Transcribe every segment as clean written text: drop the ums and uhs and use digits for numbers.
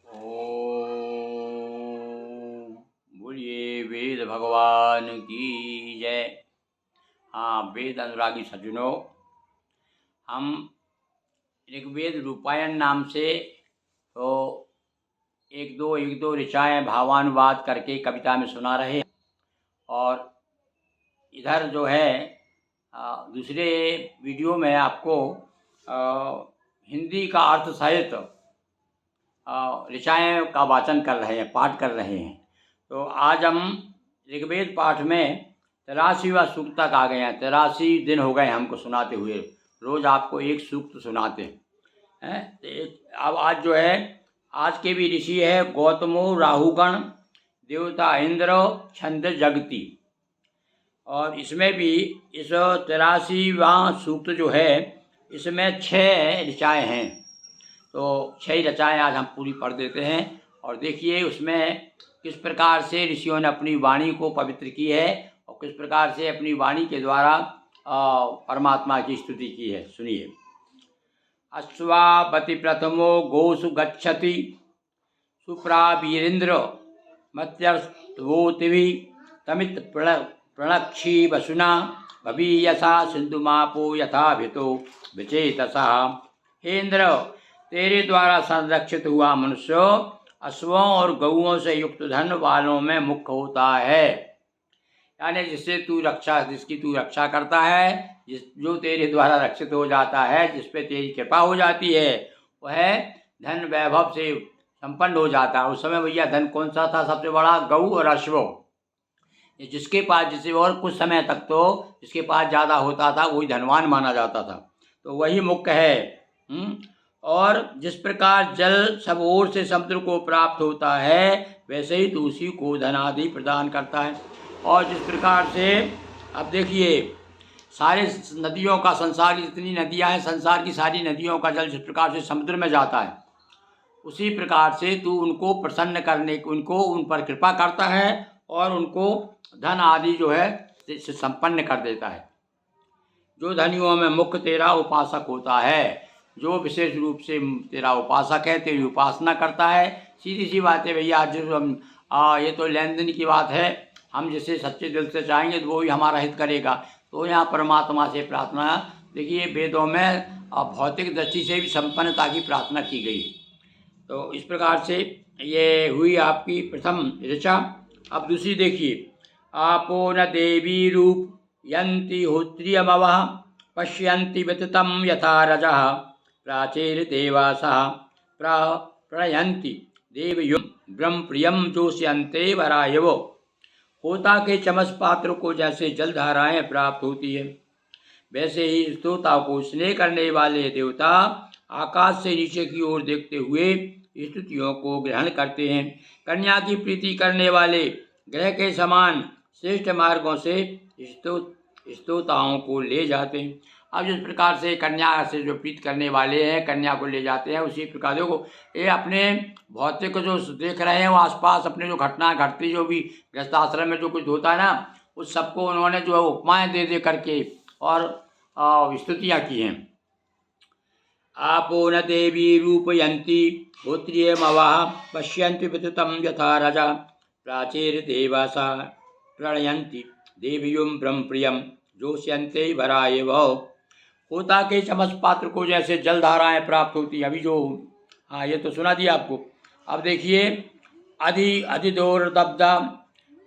ओम बोलिए वेद भगवान की जय। हाँ, वेद अनुरागी सज्जनों, हम ऋग्वेद रूपायन नाम से तो एक दो ऋचाएँ भावानुवाद करके कविता में सुना रहे हैं। और इधर जो है दूसरे वीडियो में आपको हिंदी का अर्थ सहित ऋचाएँ का वाचन कर रहे हैं, पाठ कर रहे हैं। तो आज हम ऋग्वेद पाठ में 83वां सूक्त तक आ गए हैं। 83 दिन हो गए हमको सुनाते हुए, रोज़ आपको एक सूक्त सुनाते हैं। अब आज जो है, आज के भी ऋषि है गौतमो राहुगण देवता इंद्र छंद जगती। और इसमें भी इस 83वां सूक्त जो है, इसमें 6 ऋचाएँ हैं। तो 6 रचनाएँ आज हम पूरी पढ़ देते हैं और देखिए उसमें किस प्रकार से ऋषियों ने अपनी वाणी को पवित्र की है और किस प्रकार से अपनी वाणी के द्वारा परमात्मा की स्तुति की है। सुनिए। अश्वापति प्रथमो गोसु गच्छति सुप्रावीरेन्द्र मत्यर्स्थवोतिभि तमित प्रणक्षी वसुना भवीयसा सिंधुमापो यथाभितो विचेतसा। हे इंद्र, तेरे द्वारा संरक्षित हुआ मनुष्य अश्वों और गौओं से युक्त धन वालों में मुख्य होता है। यानी जिसकी तू रक्षा करता है, जो तेरे द्वारा रक्षित हो जाता है, जिस पे तेरी कृपा हो जाती है, वह धन वैभव से संपन्न हो जाता है। उस समय भैया धन कौन सा था सबसे बड़ा? गऊ और अश्व। जिसके पास, जिसे और कुछ समय तक तो जिसके पास ज़्यादा होता था वही धनवान माना जाता था, तो वही मुख्य है। और जिस प्रकार जल सब ओर से समुद्र को प्राप्त होता है, वैसे ही तो उसी को धन आदि प्रदान करता है। और जिस प्रकार से अब देखिए, सारे नदियों का, संसार की जितनी नदियां हैं, संसार की सारी नदियों का जल जिस प्रकार से समुद्र में जाता है, उसी प्रकार से तू उनको प्रसन्न करने, उनको उन पर कृपा करता है और उनको धन आदि जो है से संपन्न कर देता है। जो धनियों में मुख्य तेरा उपासक होता है, जो विशेष रूप से तेरा उपासक है, तेरी उपासना करता है। सीधी सी बात है भैया, जो ये तो लेन देन की बात है। हम जिसे सच्चे दिल से चाहेंगे तो वो ही हमारा हित करेगा। तो यहाँ परमात्मा से प्रार्थना, देखिए वेदों में भौतिक दृष्टि से भी संपन्नता की प्रार्थना की गई। तो इस प्रकार से ये हुई आपकी प्रथम ऋचा। अब दूसरी देखिए। आपो न देवी रूप यंति होत्रियमवः पश्यन्ति विततं यथा रजः प्राचीर्देवासः प्रणयन्ति देवयुं ब्रह्मप्रियं जोष्यन्ते वरायवो। होता के चमस पात्र को जैसे जलधाराएं प्राप्त होती है, वैसे ही स्तोता को स्नेह करने वाले देवता आकाश से नीचे की ओर देखते हुए स्तुतियों को ग्रहण करते हैं। कन्या की प्रीति करने वाले ग्रह के समान श्रेष्ठ मार्गों से स्तोताओं को ले जाते हैं। अब जिस प्रकार से कन्या से जो प्रीत करने वाले हैं, कन्या को ले जाते हैं, उसी प्रकार देखो ये अपने भौतिक जो देख रहे हैं वो आसपास अपने जो घटना घटती, जो भी गृहस्थाश्रम में जो कुछ होता है ना, उस सबको उन्होंने जो है उपमाएं दे दे करके और स्तुतियाँ की हैं। आपो न देवी रूपयन्ति होत्रियमवः पश्यन्ति विततं यथा रजा प्राचीर्देवासा प्रणयन्ति देवियुं ब्रह्मप्रियं जोष्यन्ते वरायवो। होता के चमस पात्र को जैसे जलधाराएं प्राप्त होती, अभी जो, हाँ ये तो सुना दिया आपको। अब देखिए, अधिदोर्दब्धा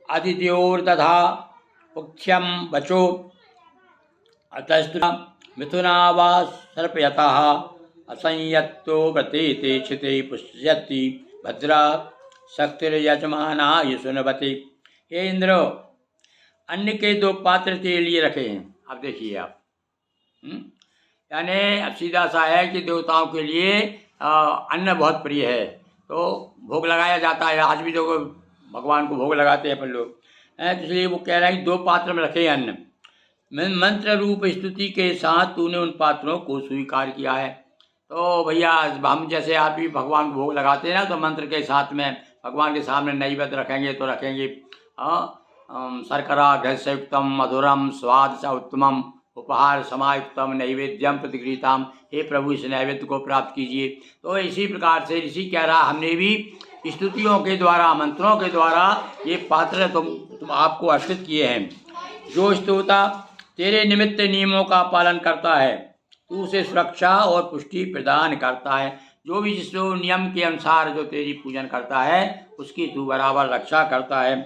अधिद्योर्दधा पुख्यम बचो अतस्तुना मिथुनावा सर्पयतः असंयत्तो व्रते छिते पुष्यति भद्रा शक्तिर्यजमाना सुनवते। हे इंद्र, अन्न के 2 पात्र तेरे लिए रखे हैं। अब देखिए आप, यानी अब सीधा सा है कि देवताओं के लिए अन्न बहुत प्रिय है, तो भोग लगाया जाता है। आज भी देखो भगवान को भोग लगाते हैं अपन लोग, तो इसलिए वो कह रहा है कि 2 पात्र में रखे अन्न। मंत्र रूप स्तुति के साथ तूने उन पात्रों को स्वीकार किया है। तो भैया हम जैसे आप भी भगवान को भोग लगाते हैं ना, तो मंत्र के साथ में भगवान के सामने नैवेद्य रखेंगे तो रखेंगे शर्करा घृतयुक्तम मधुरम स्वाद च उत्तमम उपहार समायुक्तम नैवेद्यम प्रतिगृहीताम, हे प्रभु इस नैवेद्य को प्राप्त कीजिए। तो इसी प्रकार से ऋषि कह रहा, हमने भी स्तुतियों के द्वारा, मंत्रों के द्वारा ये पात्र तुम आपको अर्पित किए हैं। जो स्तोता तेरे निमित्त नियमों का पालन करता है, तू उसे सुरक्षा और पुष्टि प्रदान करता है। जो भी जिस नियम के अनुसार जो तेरी पूजन करता है, उसकी तू बराबर रक्षा करता है।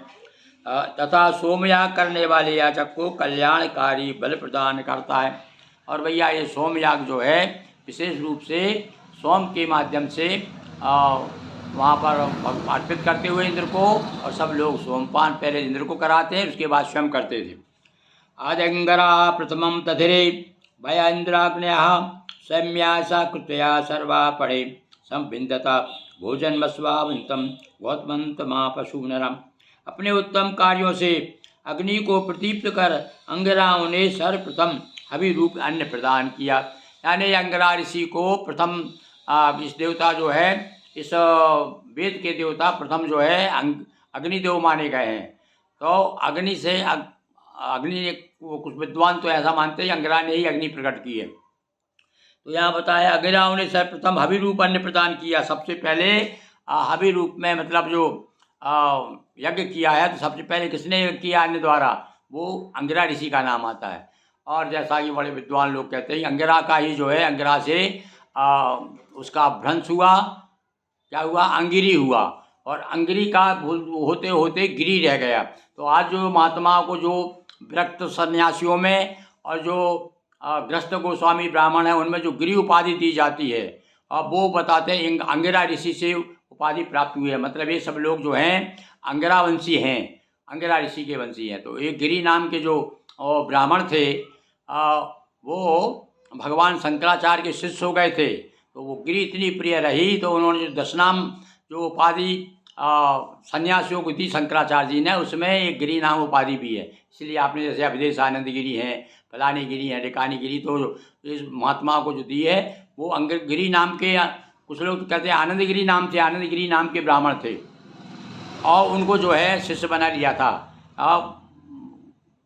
तथा सोमयाग करने वाले याचक को कल्याणकारी बल प्रदान करता है। और भैया ये सोमयाग जो है विशेष रूप से सोम के माध्यम से वहाँ पर अर्पित करते हुए इंद्र को, और सब लोग सोमपान पहले इंद्र को कराते हैं, उसके बाद स्वयं करते थे। आदंगरा प्रथमं तथिरे भय इंद्राग्नय सौम्यासा कृतया सर्वा पढ़े संविंदता भोजन मस्वावंतम गौतमंतमा पशुनरम। अपने उत्तम कार्यों से अग्नि को प्रदीप्त कर अंगराओं ने सर्वप्रथम हवि रूप अन्न प्रदान किया। यानी अंगरा ऋषि को प्रथम इस देवता जो है, इस वेद के देवता प्रथम जो है अग्निदेव माने गए हैं। तो अग्नि से अग्नि कुछ विद्वान तो ऐसा मानते हैं अंगरा ने ही अग्नि प्रकट की है। तो यहाँ बताया अंगराओं ने सर्वप्रथम हवि रूप अन्न प्रदान किया। सबसे पहले हवि रूप में मतलब जो यज्ञ किया है, तो सबसे पहले किसने यज्ञ किया अन्न द्वारा, वो अंगिरा ऋषि का नाम आता है। और जैसा कि बड़े विद्वान लोग कहते हैं अंगिरा का ही जो है, अंगिरा से उसका भ्रंश हुआ, क्या हुआ, अंगिरी हुआ, और अंगिरी का होते होते गिरी रह गया। तो आज जो महात्माओं को, जो विरक्त सन्यासियों में और जो ग्रस्त गोस्वामी ब्राह्मण है, उनमें जो गिरी उपाधि दी जाती है, और वो बताते हैं अंगिरा ऋषि से उपाधि प्राप्त हुई है। मतलब ये सब लोग जो हैं अंगिरा वंशी हैं, अंगिरा ऋषि के वंशी हैं। तो एक गिरी नाम के जो ब्राह्मण थे, वो भगवान शंकराचार्य के शिष्य हो गए थे। तो वो गिरी इतनी प्रिय रही, तो उन्होंने जो दशनाम जो उपाधि सन्यासियों को दी शंकराचार्य जी ने, उसमें एक गिरी नाम उपाधि भी है। इसलिए आपने जैसे अवधेश आनंद गिरी हैं, फलानी गिरी हैं, ढिकानी गिरी, तो इस महात्मा को जो दी है वो गिरी नाम के, कुछ लोग तो कहते हैं आनंद गिरी नाम थे, आनंद गिरी नाम के ब्राह्मण थे, और उनको जो है शिष्य बना लिया था।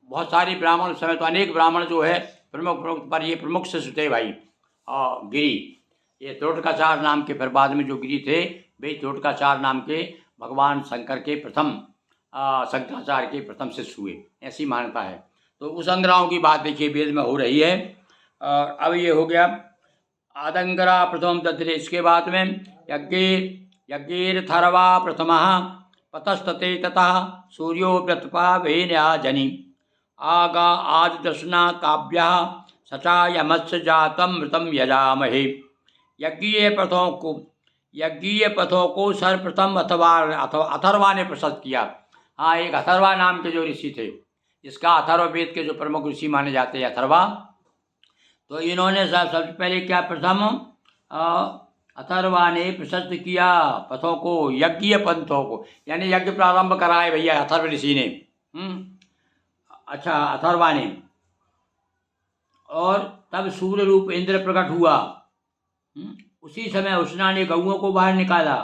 बहुत सारे ब्राह्मण उस समय, तो अनेक ब्राह्मण जो है प्रमुख पर ये प्रमुख शिष्य थे भाई गिरी। ये त्रोटकाचार्य नाम के, फिर बाद में जो गिरी थे वे त्रोटकाचार्य नाम के भगवान शंकर के प्रथम शंकराचार्य के प्रथम शिष्य हुए, ऐसी मान्यता है। तो उस अंगराओं की बात देखिए वेद में हो रही है। और अब ये हो गया आदंगरा प्रथम तत्र। इसके बाद में यज्ञेरथर्वा प्रथम पतस्तते ततः सूर्यो व्रतपा वेन्या जनि आगा आज दर्शना काव्य सचा यमस्य जातम मृतम यजामहे। यज्ञीय पथों को सर्वप्रथम अथर्वा ने प्रशस्त किया। हाँ, एक अथर्वा नाम के जो ऋषि थे, इसका अथर्ववेद के जो प्रमुख ऋषि माने जाते हैं अथर्वा, तो इन्होंने सबसे पहले क्या, प्रथम अथर्वा ने प्रशस्त किया पथों को, यज्ञीय पंथों को, यानी यज्ञ प्रारंभ कराए भैया अथर्व ऋषि ने। अच्छा, अथर्वा ने। और तब सूर्य रूप इंद्र प्रकट हुआ। उसी समय उष्णा ने गौओं को बाहर निकाला।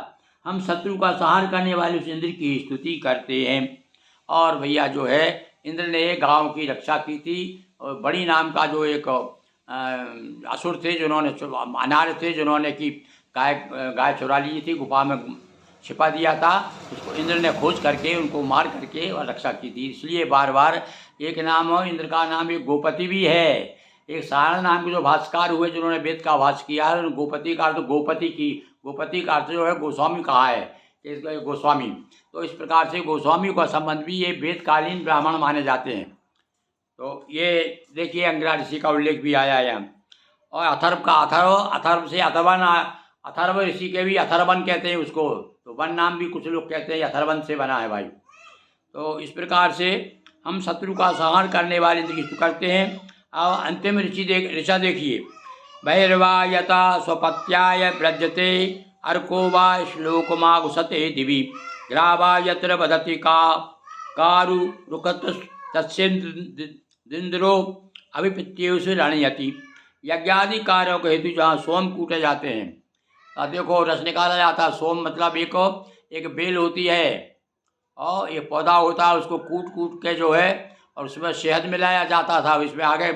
हम शत्रु का संहार करने वाले उस इंद्र की स्तुति करते हैं। और भैया जो है इंद्र ने गांव की रक्षा की थी। और बड़ी नाम का जो एक असुर थे, जिन्होंने अनार्य थे, जिन्होंने की गाय चुरा ली थी, गुफा में छिपा दिया था, उसको इंद्र ने खोज करके उनको मार करके और रक्षा की थी। इसलिए बार बार एक नाम इंद्र का नाम एक गोपति भी है। एक सारण नाम के जो भाष्यकार हुए, जिन्होंने वेद का भाष्य किया है, गोपति का अर्थ गोपति का अर्थ जो है गोस्वामी कहा है, गोस्वामी। तो इस प्रकार से गोस्वामी का संबंध भी ये वेदकालीन ब्राह्मण माने जाते हैं। तो ये देखिए अंगिरा ऋषि का उल्लेख भी आया है। और अथर्व से अथर्व ऋषि के भी अथर्वन कहते हैं उसको। तो वन नाम भी कुछ लोग कहते हैं अथर्वन से बना है भाई। तो इस प्रकार से हम शत्रु का संहार करने वाले इंद्र की स्तुति करते हैं। और अंतिम ऋषा देखिए, भैरवा यथा स्वपत्याय व्रजते अर्को वा श्लोकमागुसते दिवि ग्रावा यत्र वदति कारू रुकत तस्येन्द्रो अभिपित्येष रणयति। यज्ञादि कार्यों के हेतु जहाँ सोम कूटे जाते हैं, देखो रस निकाला जाता है। सोम मतलब एक बेल होती है और एक पौधा होता है, उसको कूट के जो है और उसमें शहद मिलाया जाता था। इसमें आगे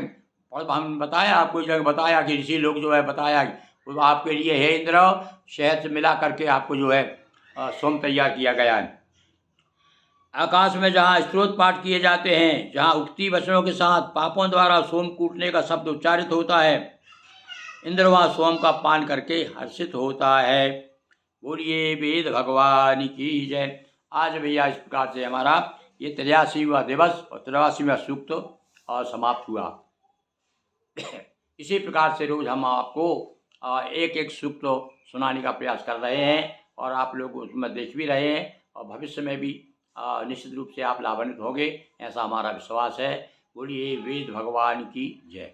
और हम बताया आपको, इस जगह बताया कि ऋषि लोग जो है बताया वो आपके लिए है इंद्र, शहद से मिला करके आपको जो है सोम तैयार किया गया है। आकाश में जहाँ स्त्रोत पाठ किए जाते हैं, जहाँ उक्ति वचनों के साथ पापों द्वारा सोम कूटने का शब्द उच्चारित होता है, इंद्र वहाँ सोम का पान करके हर्षित होता है। बोलिए वेद भगवान की जय। आज भैया इस प्रकार से हमारा ये 83वां दिवस और 83वां सूक्त समाप्त हुआ। इसी प्रकार से रोज हम आपको एक एक सूक्त सुनाने का प्रयास कर रहे हैं और आप लोग उसमें देख भी रहे हैं और भविष्य में भी निश्चित रूप से आप लाभान्वित होंगे, ऐसा हमारा विश्वास है। बोलिए वेद भगवान की जय।